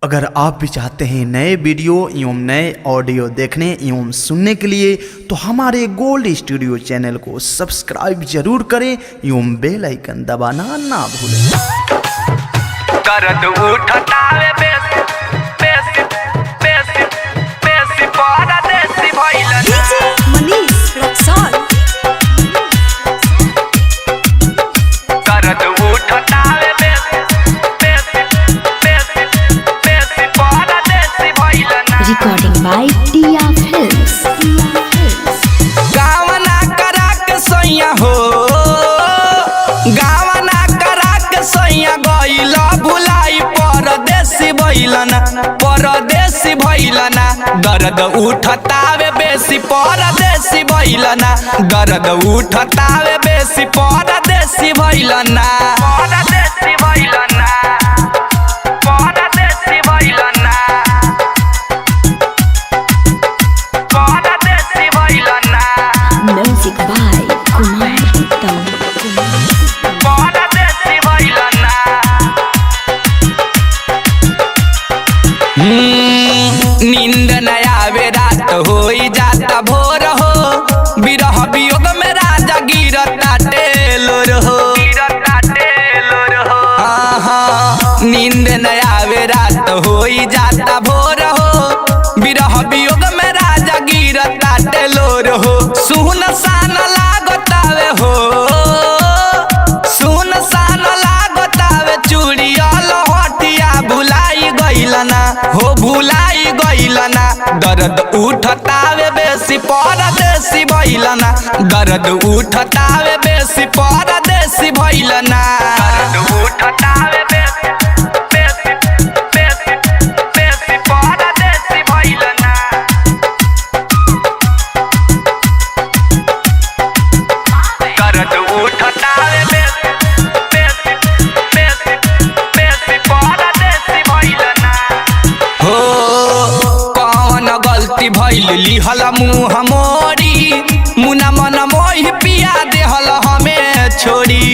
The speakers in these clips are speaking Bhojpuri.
अगर आप भी चाहते हैं नए वीडियो एवं नए ऑडियो देखने एवं सुनने के लिए तो हमारे गोल्ड स्टूडियो चैनल को सब्सक्राइब जरूर करें एवं बेल आइकन दबाना ना भूलें। दर्द उठतावे बेसी बेसी बेसी बेसी परदेसी भइलन डीजे मनीष रक्सौल। दर्द उठतावे बेसी बेसी बेसी बेसी परदेसी भइलन रिकॉर्डिंग बाय टिया फिल्म्स। गावना करा के सैया हो गावना करा के सैया गइला भुलाई परदेसी भइलना दर्द उठतावे बेसी परदेसी भइलना दर्द उठतावे बेसी परदेसी भइलना परदेसी भइलना परदेसी भइलना परदेसी भइलना म्यूजिक बाय कुमार उत्तम। परदेसी भइलना नींद न आवे रात होई जाता भोर हो बिरह वियोग में राजा गिरता टेलोर हो नींद न आवे रात होई जाता भोर हो बिरह वियोग में राजा गिरता टेलोर हो सुन सान लागतावे हो सुन सान लागतावे चूड़िया लहटिया भुलाई गइलना हो भुलाई गइलना दर्द उठतावे बेसी परदेसी भइलना दर्द उठतावे बेसी परदेसी भइलना दर्द उठतावे बेसी बेसी बेसी बेसी परदेसी भइलना दर्द उठतावे बेसी बेसी बेसी बेसी परदेसी भइलना हो कौन गलती भइल लिहल मुँह मोरी मुना मन मोहि पिया देहल हमें छोड़ी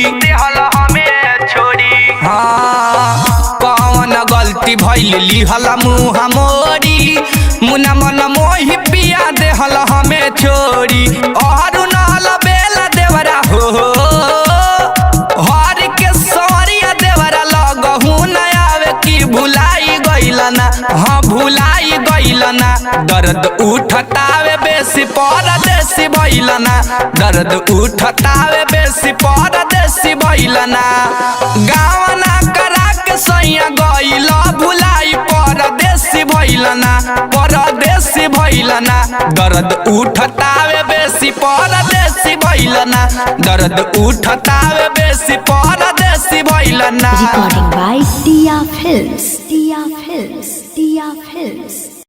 हाँ कौन गलती भइल लिहल मुँह मोरी मुना मन मोहि पिया देहल हमें छोड़ी और नल बेला देवरा हो हर के सौरिया देवरा लगहु न आवे कि भुलाई गइलना हाँ भुलाई गइलना दर्द उठतावे बेसी परदेसी भइलना दर्द उठतावे बेसी परदेसी भइलना गावना करा के सैया गइला भुलाई परदेसी भइलना परदेसी भइलना दर्द उठतावे बेसी परदेसी भइलना दर्द उठतावे बेसी परदेसी भइलना recording by Tiya films. Tiya films. Tiya films.